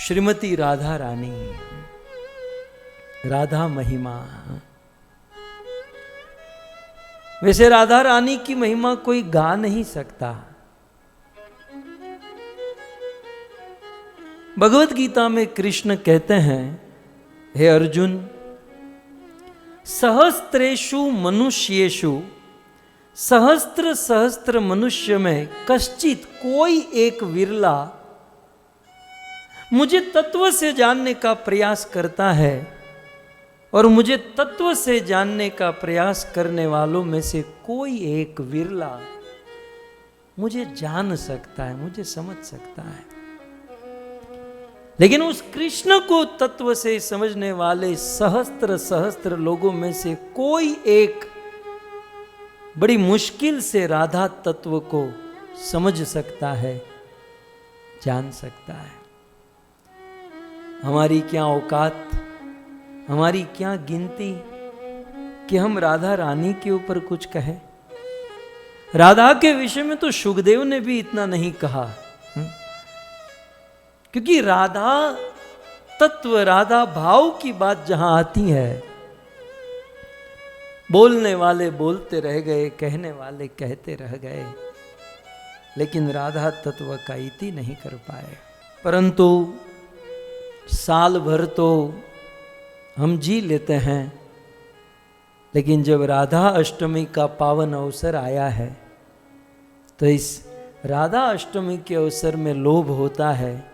श्रीमती राधा रानी, राधा महिमा। वैसे राधा रानी की महिमा कोई गा नहीं सकता। भगवत गीता में कृष्ण कहते हैं, हे अर्जुन, सहस्त्रेषु मनुष्येषु, सहस्त्र सहस्त्र मनुष्य में कश्चित कोई एक विरला मुझे तत्व से जानने का प्रयास करता है, और मुझे तत्व से जानने का प्रयास करने वालों में से कोई एक विरला मुझे जान सकता है, मुझे समझ सकता है। लेकिन उस कृष्ण को तत्व से समझने वाले सहस्त्र सहस्त्र लोगों में से कोई एक बड़ी मुश्किल से राधा तत्व को समझ सकता है, जान सकता है। हमारी क्या औकात, हमारी क्या गिनती कि हम राधा रानी के ऊपर कुछ कहें। राधा के विषय में तो शुकदेव ने भी इतना नहीं कहा, क्योंकि राधा तत्व, राधा भाव की बात जहां आती है, बोलने वाले बोलते रह गए, कहने वाले कहते रह गए, लेकिन राधा तत्व का इति नहीं कर पाए। परंतु साल भर तो हम जी लेते हैं, लेकिन जब राधा अष्टमी का पावन अवसर आया है, तो इस राधा अष्टमी के अवसर में लोभ होता है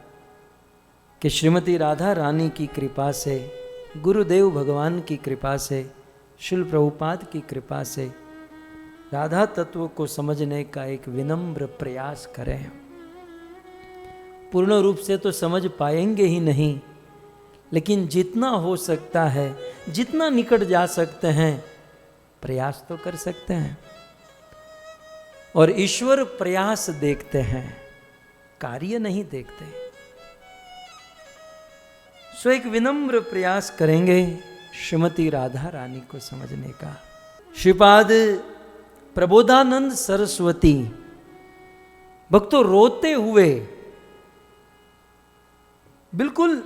कि श्रीमती राधा रानी की कृपा से, गुरुदेव भगवान की कृपा से, शिल प्रभुपाद की कृपा से राधा तत्व को समझने का एक विनम्र प्रयास करें। पूर्ण रूप से तो समझ पाएंगे ही नहीं, लेकिन जितना हो सकता है, जितना निकट जा सकते हैं, प्रयास तो कर सकते हैं। और ईश्वर प्रयास देखते हैं, कार्य नहीं देखते। सो एक विनम्र प्रयास करेंगे श्रीमती राधा रानी को समझने का। श्रीपाद प्रबोधानंद सरस्वती भक्तों रोते हुए, बिल्कुल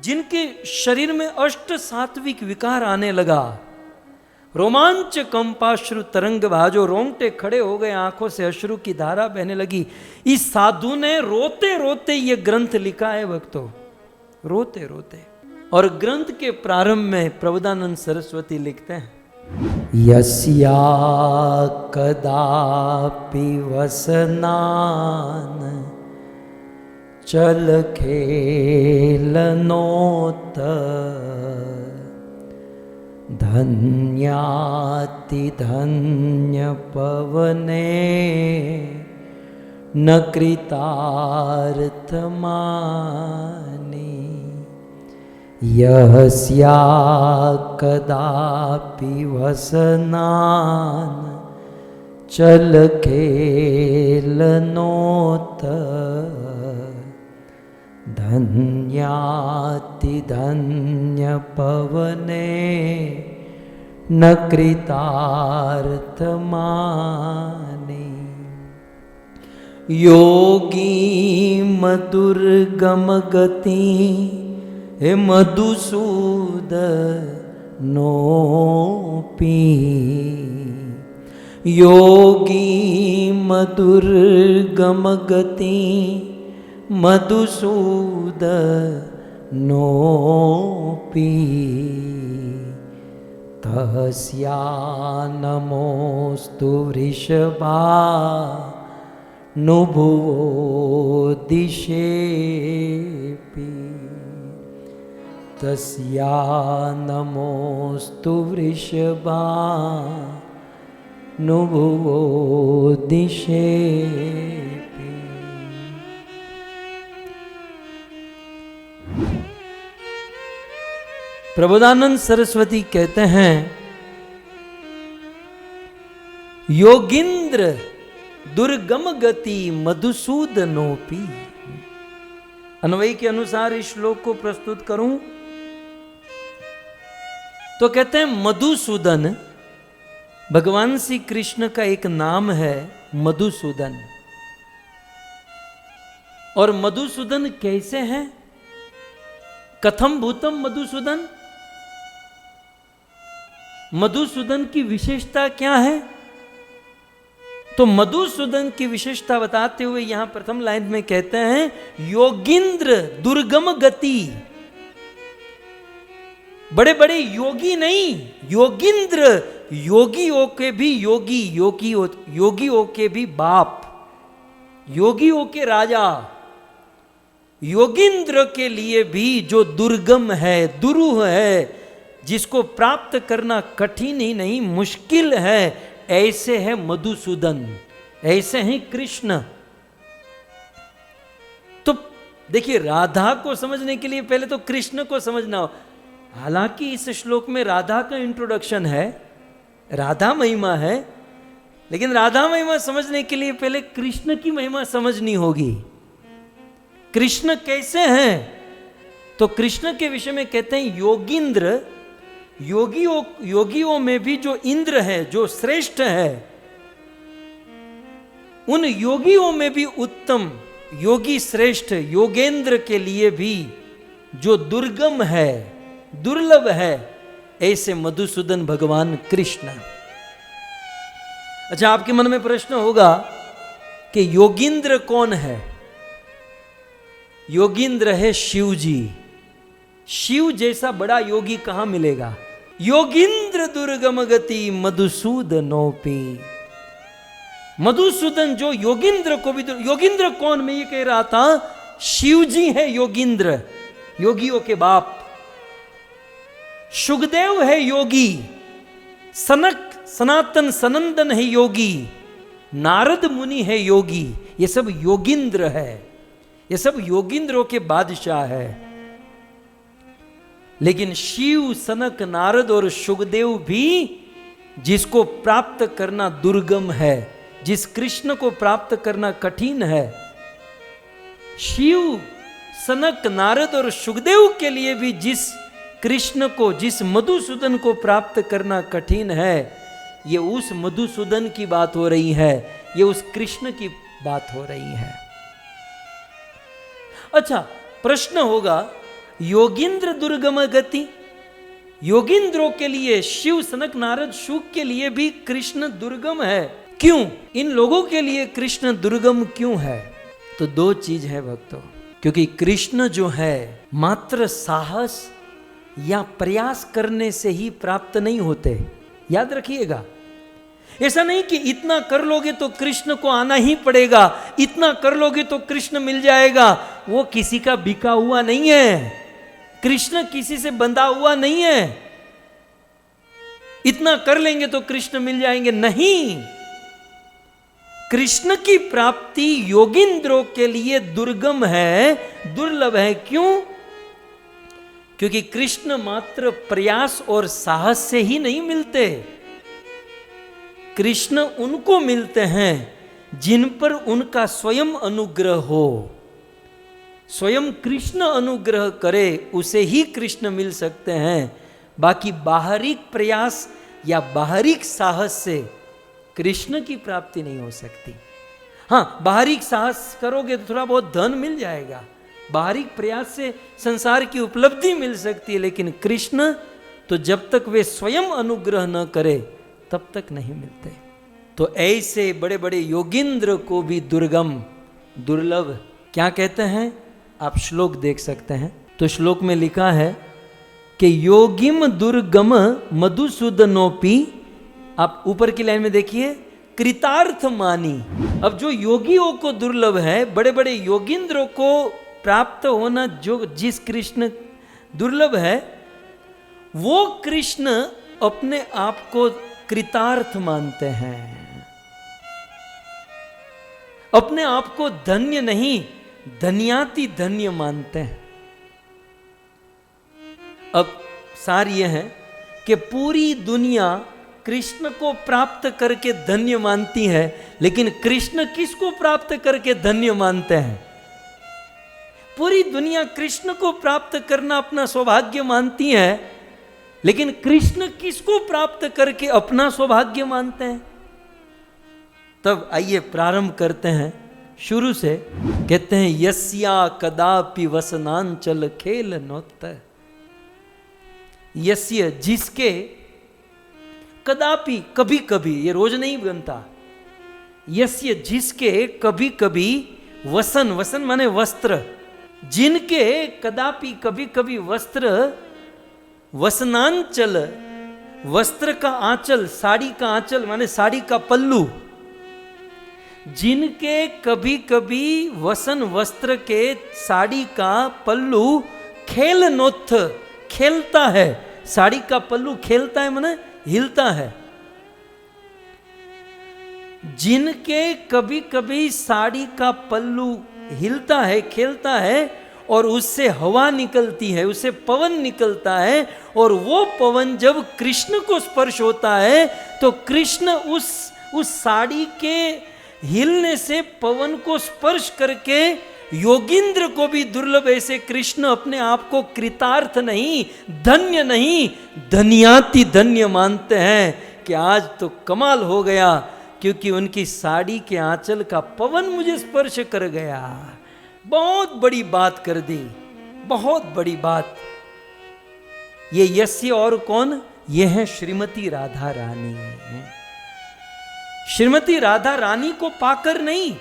जिनके शरीर में अष्ट सात्विक विकार आने लगा, रोमांच कंपाश्रु तरंग भाजो, रोंगटे खड़े हो गए, आंखों से अश्रु की धारा बहने लगी। इस साधु ने रोते रोते ये ग्रंथ लिखा है भक्तों, रोते रोते। और ग्रंथ के प्रारंभ में प्रबोधानंद सरस्वती लिखते हैं, यस्या कदापि वसनान चल खेलनोत धन्याति धन्य पवने न कृतार्थ मानी। यस्या कदापि वसनान चल खेलनोत धन्याति धन्य पवने न कृतार्थ माने। योगी मधुर्गम गति हे मधुसूदनोपि, योगी मधुर्गम गति मधुसूदनोपि, तस्या नमोस्तु वृषभा नुभुवो दिशेपि, तस्या नमोस्तु वृषभा नुभुवो दिशेपि। प्रबोधानंद सरस्वती कहते हैं, योगिंद्र दुर्गम गति मधुसूदनोपि। अन्वयी के अनुसार इस श्लोक को प्रस्तुत करूं तो कहते हैं, मधुसूदन भगवान श्री कृष्ण का एक नाम है, मधुसूदन। और मधुसूदन कैसे हैं? कथम भूतम मधुसूदन, मधुसूदन की विशेषता क्या है? तो मधुसूदन की विशेषता बताते हुए यहां प्रथम लाइन में कहते हैं योगिंद्र दुर्गम गति। बड़े बड़े योगी नहीं, योगिंद्र, योगियों के भी योगी, योगियों के भी बाप, योगियों के राजा, योगिंद्र के लिए भी जो दुर्गम है, दुरूह है, जिसको प्राप्त करना कठिन ही नहीं मुश्किल है, ऐसे है मधुसूदन, ऐसे हैं कृष्ण। तो देखिए, राधा को समझने के लिए पहले तो कृष्ण को समझना हो। हालांकि इस श्लोक में राधा का इंट्रोडक्शन है, राधा महिमा है, लेकिन राधा महिमा समझने के लिए पहले कृष्ण की महिमा समझनी होगी। कृष्ण कैसे हैं? तो कृष्ण के विषय में कहते हैं योगिंद्र, योगियों में भी जो इंद्र है, जो श्रेष्ठ है, उन योगियों में भी उत्तम, योगी श्रेष्ठ, योगेंद्र के लिए भी जो दुर्गम है, दुर्लभ है, ऐसे मधुसूदन भगवान कृष्ण। अच्छा, आपके मन में प्रश्न होगा कि योगिंद्र कौन है? योगिंद्र है शिव जी। शिव जैसा बड़ा योगी कहां मिलेगा? योगिंद्र दुर्गम गति मधुसूदनोपि। मधुसूदन जो योगिंद्र को भी, योगिंद्र कौन? मैं ये कह रहा था, शिव जी है योगिंद्र, योगियों के बाप। शुकदेव है योगी, सनक सनातन सनंदन है योगी, नारद मुनि है योगी। ये सब योगिंद्र है, ये सब योगिंद्रों के बादशाह है। लेकिन शिव, सनक, नारद और शुकदेव भी जिसको प्राप्त करना दुर्गम है, जिस कृष्ण को प्राप्त करना कठिन है, शिव, सनक, नारद और शुकदेव के लिए भी जिस कृष्ण को, जिस मधुसूदन को प्राप्त करना कठिन है, ये उस मधुसूदन की बात हो रही है, ये उस कृष्ण की बात हो रही है। अच्छा, प्रश्न होगा, योगिंद्र दुर्गम गति, योगिंद्रों के लिए, शिव, सनक, नारद, शुक के लिए भी कृष्ण दुर्गम है, क्यों? इन लोगों के लिए कृष्ण दुर्गम क्यों है? तो दो चीज है भक्तों, क्योंकि कृष्ण जो है मात्र साहस या प्रयास करने से ही प्राप्त नहीं होते, याद रखिएगा। ऐसा नहीं कि इतना कर लोगे तो कृष्ण को आना ही पड़ेगा, इतना कर लोगे तो कृष्ण मिल जाएगा। वो किसी का बिका हुआ नहीं है, कृष्ण किसी से बंधा हुआ नहीं है। इतना कर लेंगे तो कृष्ण मिल जाएंगे, नहीं। कृष्ण की प्राप्ति योगिंद्रों के लिए दुर्गम है, दुर्लभ है। क्यों? क्योंकि कृष्ण मात्र प्रयास और साहस से ही नहीं मिलते। कृष्ण उनको मिलते हैं जिन पर उनका स्वयं अनुग्रह हो। स्वयं कृष्ण अनुग्रह करे, उसे ही कृष्ण मिल सकते हैं। बाकी बाहरिक प्रयास या बाहरिक साहस से कृष्ण की प्राप्ति नहीं हो सकती। हाँ, बाहरिक साहस करोगे तो थोड़ा बहुत धन मिल जाएगा, बाहरिक प्रयास से संसार की उपलब्धि मिल सकती है, लेकिन कृष्ण तो जब तक वे स्वयं अनुग्रह न करे तब तक नहीं मिलते। तो ऐसे बड़े बड़े योगिंद्र को भी दुर्गम, दुर्लभ क्या कहते हैं? आप श्लोक देख सकते हैं। तो श्लोक में लिखा है कि योगिम दुर्गम मधुसूदनोपि। आप ऊपर की लाइन में देखिए, कृतार्थ मानी। अब जो योगियों को दुर्लभ है, बड़े बड़े योगिंद्रों को प्राप्त होना जो जिस कृष्ण दुर्लभ है, वो कृष्ण अपने आप को कृतार्थ मानते हैं, अपने आप को धन्य नहीं धन्याति धन्य मानते हैं। अब सार यह है कि पूरी दुनिया कृष्ण को प्राप्त करके धन्य मानती है, लेकिन कृष्ण किसको प्राप्त करके धन्य मानते हैं? पूरी दुनिया कृष्ण को प्राप्त करना अपना सौभाग्य मानती है, लेकिन कृष्ण किसको प्राप्त करके अपना सौभाग्य मानते हैं? तब आइए प्रारंभ करते हैं शुरू से कहते हैं यस्या कदापि वसनांचल खेल नोत। यस्य जिसके, कदापि कभी कभी, ये रोज नहीं बनता, यस्य जिसके कभी कभी, वसन, वसन माने वस्त्र, जिनके कदापि कभी कभी वस्त्र, वसनांचल वस्त्र का आंचल, साड़ी का आंचल माने साड़ी का पल्लू, जिनके कभी कभी वसन वस्त्र के साड़ी का पल्लू खेल नोत्थ, खेलता है, साड़ी का पल्लू खेलता है माने हिलता है, जिनके कभी कभी साड़ी का पल्लू हिलता है, खेलता है, और उससे हवा निकलती है, उससे पवन निकलता है, और वो पवन जब कृष्ण को स्पर्श होता है तो कृष्ण उस साड़ी के हिलने से पवन को स्पर्श करके योगिंद्र को भी दुर्लभ ऐसे कृष्ण अपने आप को कृतार्थ नहीं, धन्य नहीं, धन्याति धन्य मानते हैं कि आज तो कमाल हो गया, क्योंकि उनकी साड़ी के आंचल का पवन मुझे स्पर्श कर गया। बहुत बड़ी बात कर दी, बहुत बड़ी बात। ये यस्य और कौन? ये है श्रीमती राधा रानी। श्रीमती राधा रानी को पाकर नहीं,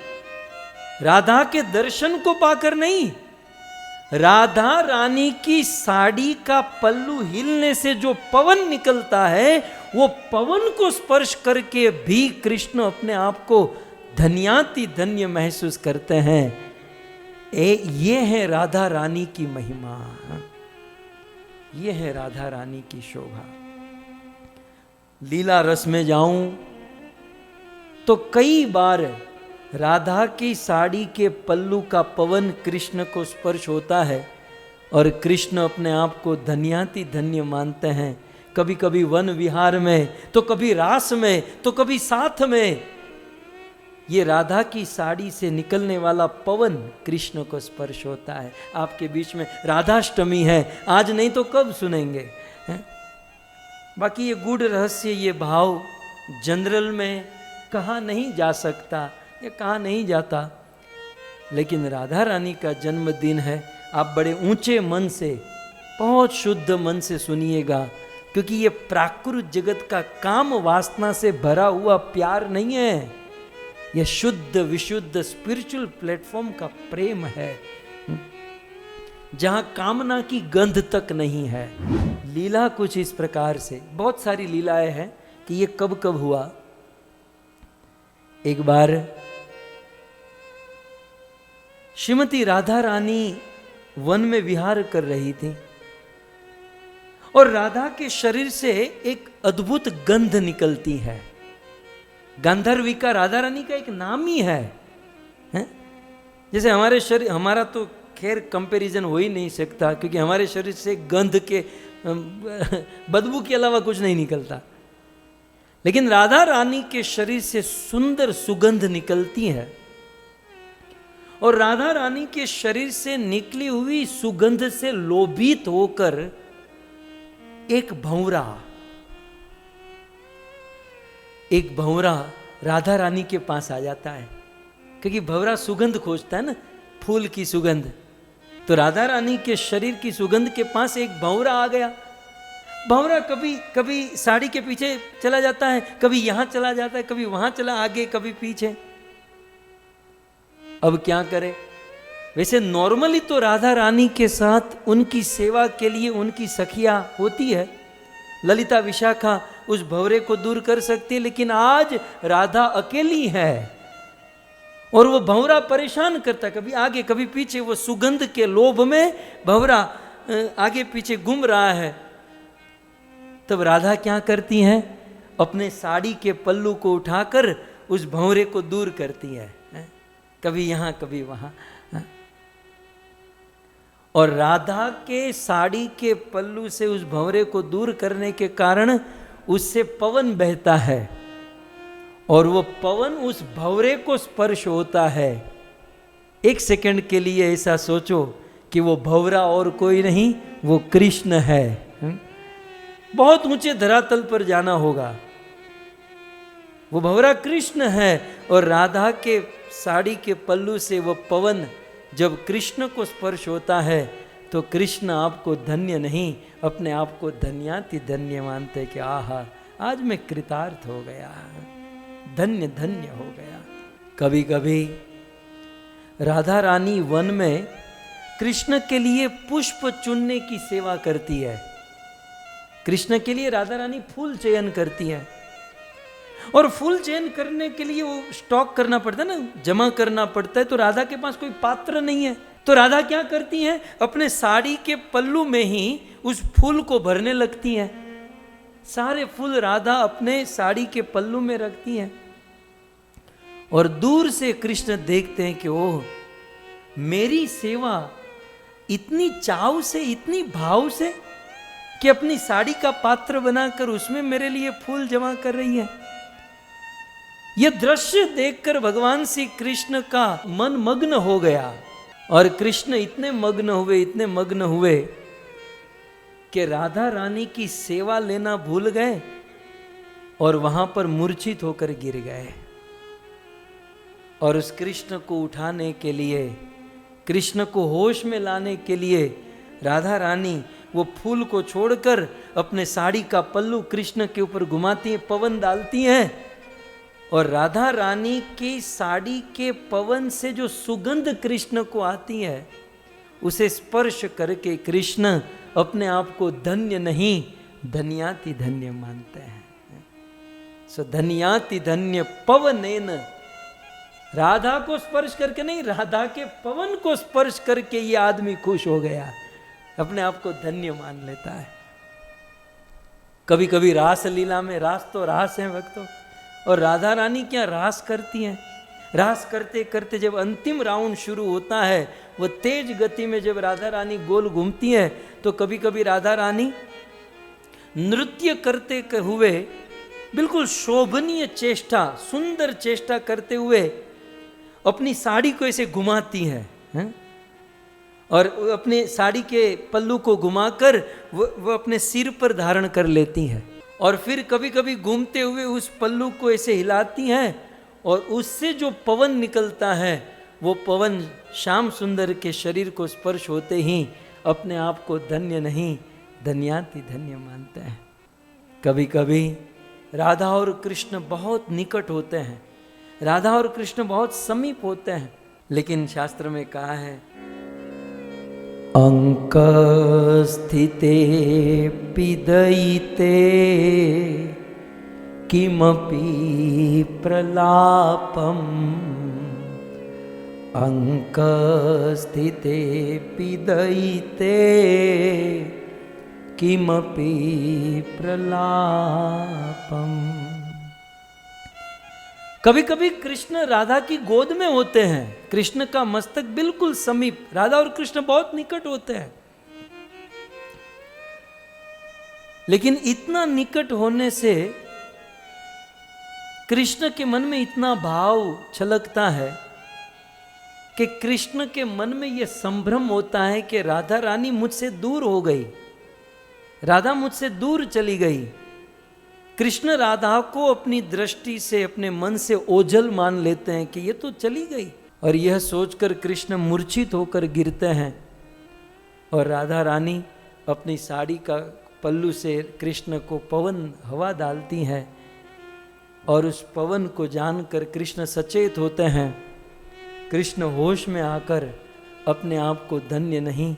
राधा के दर्शन को पाकर नहीं, राधा रानी की साड़ी का पल्लू हिलने से जो पवन निकलता है, वो पवन को स्पर्श करके भी कृष्ण अपने आप को धन्याति धन्य महसूस करते हैं। ये है राधा रानी की महिमा, ये है राधा रानी की शोभा। लीला रस में जाऊं तो कई बार राधा की साड़ी के पल्लू का पवन कृष्ण को स्पर्श होता है और कृष्ण अपने आप को धन्याति धन्य मानते हैं। कभी कभी वन विहार में, तो कभी रास में, तो कभी साथ में, ये राधा की साड़ी से निकलने वाला पवन कृष्ण को स्पर्श होता है। आपके बीच में राधाष्टमी है, आज नहीं तो कब सुनेंगे, है? बाकी ये गूढ़ रहस्य, ये भाव जनरल में कहा नहीं जा सकता, ये कहा नहीं जाता, लेकिन राधा रानी का जन्मदिन है। आप बड़े ऊंचे मन से, बहुत शुद्ध मन से सुनिएगा, क्योंकि ये प्राकृत जगत का काम वासना से भरा हुआ प्यार नहीं है, यह शुद्ध विशुद्ध स्पिरिचुअल प्लेटफॉर्म का प्रेम है, जहां कामना की गंध तक नहीं है। लीला कुछ इस प्रकार से, बहुत सारी लीलाएं हैं कि ये कब कब हुआ। एक बार श्रीमती राधा रानी वन में विहार कर रही थी और राधा के शरीर से एक अद्भुत गंध निकलती है। गांधर्विका राधा रानी का एक नाम ही है? जैसे हमारे शरीर, हमारा तो खैर कंपैरिजन हो ही नहीं सकता, क्योंकि हमारे शरीर से गंध के बदबू के अलावा कुछ नहीं निकलता, लेकिन राधा रानी के शरीर से सुंदर सुगंध निकलती है। और राधा रानी के शरीर से निकली हुई सुगंध से लोभित होकर एक भंवरा राधा रानी के पास आ जाता है, क्योंकि भंवरा सुगंध खोजता है ना, फूल की सुगंध। तो राधा रानी के शरीर की सुगंध के पास एक भंवरा आ गया। भंवरा कभी कभी साड़ी के पीछे चला जाता है, कभी यहां चला जाता है, कभी वहां चला, आगे कभी पीछे। अब क्या करे? वैसे नॉर्मली तो राधा रानी के साथ उनकी सेवा के लिए उनकी सखिया होती है, ललिता विशाखा उस भंवरे को दूर कर सकती है, लेकिन आज राधा अकेली है और वो भंवरा परेशान करता, कभी आगे कभी पीछे। वो सुगंध के लोभ में भंवरा आगे पीछे घूम रहा है। तब राधा क्या करती हैं? अपने साड़ी के पल्लू को उठाकर उस भंवरे को दूर करती है, कभी यहां कभी वहां। और राधा के साड़ी के पल्लू से उस भंवरे को दूर करने के कारण उससे पवन बहता है और वो पवन उस भंवरे को स्पर्श होता है। एक सेकंड के लिए ऐसा सोचो कि वो भंवरा और कोई नहीं, वो कृष्ण है। बहुत ऊंचे धरातल पर जाना होगा। वो भंवरा कृष्ण है और राधा के साड़ी के पल्लू से वो पवन जब कृष्ण को स्पर्श होता है तो कृष्ण आपको धन्य नहीं, अपने आप को धन्याति धन्य मानते कि आहा, आज मैं कृतार्थ हो गया, धन्य धन्य हो गया। कभी कभी राधा रानी वन में कृष्ण के लिए पुष्प चुनने की सेवा करती है। कृष्ण के लिए राधा रानी फूल चयन करती है, और फूल चयन करने के लिए वो स्टॉक करना पड़ता है ना, जमा करना पड़ता है। तो राधा के पास कोई पात्र नहीं है, तो राधा क्या करती हैं, अपने साड़ी के पल्लू में ही उस फूल को भरने लगती हैं। सारे फूल राधा अपने साड़ी के पल्लू में रखती हैं, और दूर से कृष्ण देखते हैं कि ओह, मेरी सेवा इतनी चाव से, इतनी भाव से, कि अपनी साड़ी का पात्र बनाकर उसमें मेरे लिए फूल जमा कर रही है। यह दृश्य देखकर भगवान श्री कृष्ण का मन मग्न हो गया, और कृष्ण इतने मग्न हुए कि राधा रानी की सेवा लेना भूल गए और वहां पर मूर्छित होकर गिर गए। और उस कृष्ण को उठाने के लिए, कृष्ण को होश में लाने के लिए राधा रानी वो फूल को छोड़कर अपने साड़ी का पल्लू कृष्ण के ऊपर घुमाती हैं, पवन डालती हैं, और राधा रानी की साड़ी के पवन से जो सुगंध कृष्ण को आती है, उसे स्पर्श करके कृष्ण अपने आप को धन्य नहीं, धन्याति धन्य मानते हैं। सो धन्याति धन्य पवनेन, राधा को स्पर्श करके नहीं, राधा के पवन को स्पर्श करके ये आदमी खुश हो गया, अपने आप को धन्य मान लेता है। कभी कभी रास लीला में, रास तो रास है भक्तों, और राधा रानी क्या रास करती हैं। रास करते करते जब अंतिम राउंड शुरू होता है, वो तेज गति में जब राधा रानी गोल घूमती है, तो कभी कभी राधा रानी नृत्य करते हुए बिल्कुल शोभनीय चेष्टा, सुंदर चेष्टा करते हुए अपनी साड़ी को ऐसे घुमाती हैं, और अपने साड़ी के पल्लू को घुमाकर वो अपने सिर पर धारण कर लेती हैं, और फिर कभी कभी घूमते हुए उस पल्लू को ऐसे हिलाती हैं, और उससे जो पवन निकलता है, वो पवन श्याम सुंदर के शरीर को स्पर्श होते ही अपने आप को धन्य नहीं, धन्याति धन्य मानते हैं। कभी कभी राधा और कृष्ण बहुत निकट होते हैं, राधा और कृष्ण बहुत समीप होते हैं, लेकिन शास्त्र में कहा है, अंक स्थिते पिदयिते किमपि प्रलापम, अंक स्थिते पिदयिते किमपि प्रलापम। कभी कभी कृष्ण राधा की गोद में होते हैं, कृष्ण का मस्तक बिल्कुल समीप, राधा और कृष्ण बहुत निकट होते हैं, लेकिन इतना निकट होने से कृष्ण के मन में इतना भाव छलकता है कि कृष्ण के मन में यह संभ्रम होता है कि राधा रानी मुझसे दूर हो गई, राधा मुझसे दूर चली गई। कृष्ण राधा को अपनी दृष्टि से, अपने मन से ओझल मान लेते हैं कि ये तो चली गई, और यह सोचकर कृष्ण मूर्छित होकर गिरते हैं, और राधा रानी अपनी साड़ी का पल्लू से कृष्ण को पवन हवा डालती हैं, और उस पवन को जानकर कृष्ण सचेत होते हैं। कृष्ण होश में आकर अपने आप को धन्य नहीं,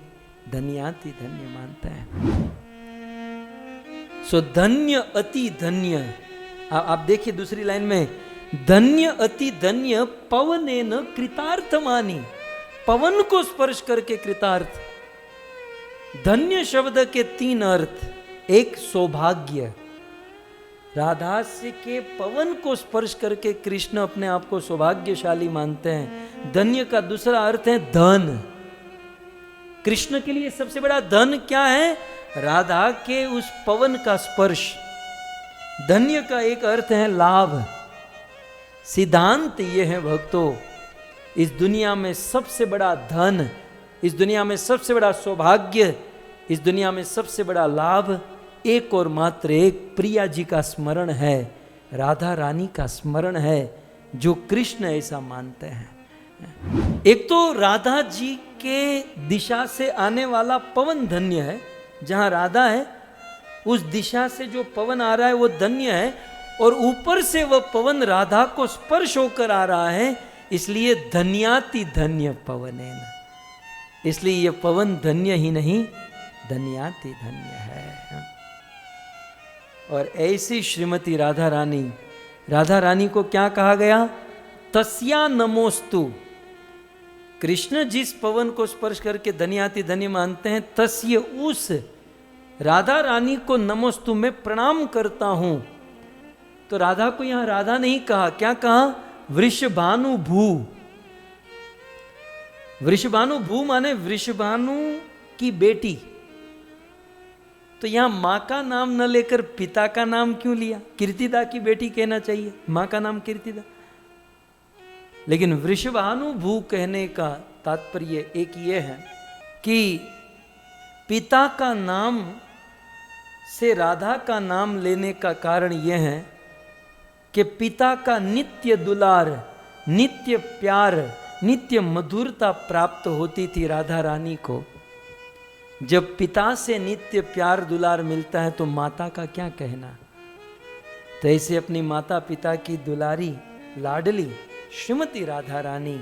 धन्याति धन्य मानते हैं। सो धन्य अति धन्य, आप देखिए दूसरी लाइन में, धन्य अति धन्य पवनेन कृतार्थमानि, पवन को स्पर्श करके कृतार्थ। धन्य शब्द के तीन अर्थ, एक सौभाग्य, राधा से के पवन को स्पर्श करके कृष्ण अपने आप को सौभाग्यशाली मानते हैं। धन्य का दूसरा अर्थ है धन। कृष्ण के लिए सबसे बड़ा धन क्या है? राधा के उस पवन का स्पर्श। धन्य का एक अर्थ है लाभ। सिद्धांत ये है भक्तों, इस दुनिया में सबसे बड़ा धन, इस दुनिया में सबसे बड़ा सौभाग्य, इस दुनिया में सबसे बड़ा लाभ एक और मात्र एक, प्रिया जी का स्मरण है, राधा रानी का स्मरण है, जो कृष्ण ऐसा मानते हैं। एक तो राधा जी के दिशा से आने वाला पवन धन्य है, जहां राधा है उस दिशा से जो पवन आ रहा है वो धन्य है, और ऊपर से वह पवन राधा को स्पर्श होकर आ रहा है, इसलिए धन्याति धन्य पवनेन। इसलिए ये पवन धन्य ही नहीं, धन्याति धन्य है। और ऐसी श्रीमती राधा रानी को क्या कहा गया? तस्या नमोस्तु। कृष्ण जिस पवन को स्पर्श करके धन्याति धन्य मानते हैं, तस्य उस राधा रानी को नमोस्तु, मैं प्रणाम करता हूं। तो राधा को यहां राधा नहीं कहा, क्या कहा? वृषभानु भू। वृषभानु भू माने वृषभानु की बेटी। तो यहां मां का नाम न लेकर पिता का नाम क्यों लिया? कीर्तिदा की बेटी कहना चाहिए, मां का नाम कीर्तिदा। लेकिन वृषभानु भू कहने का तात्पर्य एक ये है कि पिता का नाम से राधा का नाम लेने का कारण यह है कि पिता का नित्य दुलार, नित्य प्यार, नित्य मधुरता प्राप्त होती थी राधा रानी को। जब पिता से नित्य प्यार दुलार मिलता है तो माता का क्या कहना। तो ऐसे अपनी माता पिता की दुलारी लाडली श्रीमती राधा रानी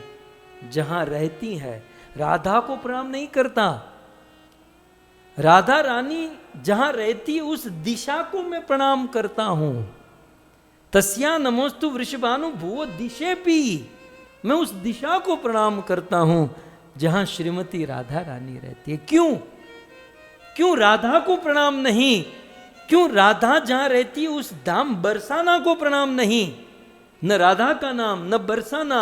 जहां रहती है, राधा को प्रणाम नहीं करता, राधा रानी जहां रहती उस दिशा को मैं प्रणाम करता हूं। तस्या नमोस्तु वृषभानु भुवो दिशेपि, मैं उस दिशा को प्रणाम करता हूं जहां श्रीमती राधा रानी रहती है। क्यों राधा को प्रणाम नहीं? क्यों राधा जहां रहती है उस धाम बरसाना को प्रणाम नहीं? न राधा का नाम न बरसाना,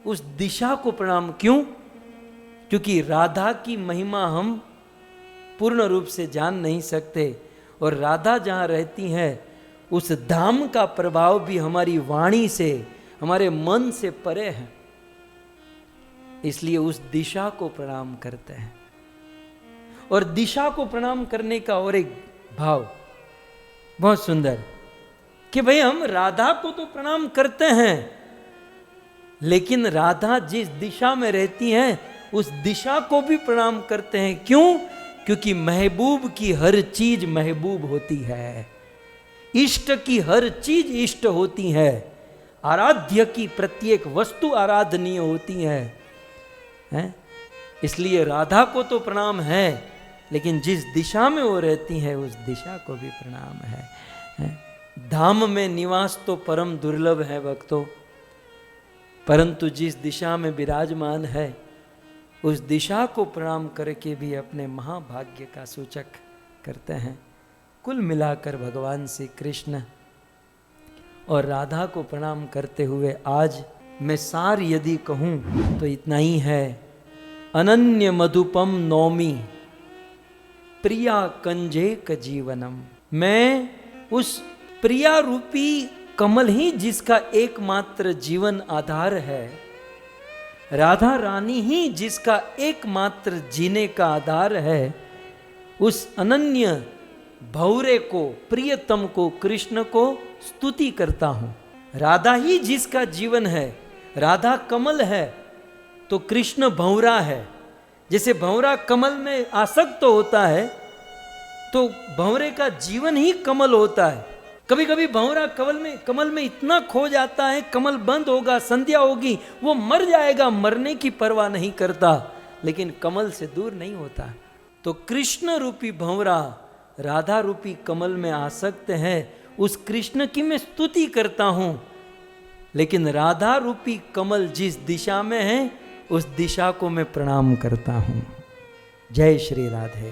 उस दिशा को प्रणाम क्यों? क्योंकि राधा की महिमा हम पूर्ण रूप से जान नहीं सकते, और राधा जहां रहती है उस धाम का प्रभाव भी हमारी वाणी से, हमारे मन से परे है। इसलिए उस दिशा को प्रणाम करते हैं। और दिशा को प्रणाम करने का और एक भाव बहुत सुंदर, कि भाई हम राधा को तो प्रणाम करते हैं, लेकिन राधा जिस दिशा में रहती हैं उस दिशा को भी प्रणाम करते हैं। क्यों? क्योंकि महबूब की हर चीज महबूब होती है, इष्ट की हर चीज इष्ट होती है, आराध्य की प्रत्येक वस्तु आराधनीय होती है? इसलिए राधा को तो प्रणाम है, लेकिन जिस दिशा में वो रहती है उस दिशा को भी प्रणाम है। धाम में निवास तो परम दुर्लभ है भक्तों, परंतु जिस दिशा में विराजमान है उस दिशा को प्रणाम करके भी अपने महाभाग्य का सूचक करते हैं। कुल मिलाकर भगवान श्री कृष्ण और राधा को प्रणाम करते हुए आज मैं सार यदि कहूँ तो इतना ही है। अनन्य मधुपम नौमी प्रिया कंजेक जीवनम। मैं उस प्रिया रूपी कमल ही जिसका एकमात्र जीवन आधार है, राधा रानी ही जिसका एकमात्र जीने का आधार है, उस अनन्य भौरे को, प्रियतम को, कृष्ण को स्तुति करता हूं। राधा ही जिसका जीवन है, राधा कमल है तो कृष्ण भौरा है। जैसे भौरा कमल में आसक्त होता है तो भौरे का जीवन ही कमल होता है। कभी कभी भौरा कमल में इतना खो जाता है, कमल बंद होगा, संध्या होगी, वो मर जाएगा, मरने की परवाह नहीं करता, लेकिन कमल से दूर नहीं होता। तो कृष्ण रूपी भौरा राधा रूपी कमल में आसक्त है, उस कृष्ण की मैं स्तुति करता हूं, लेकिन राधा रूपी कमल जिस दिशा में है उस दिशा को मैं प्रणाम करता हूं। जय श्री राधे।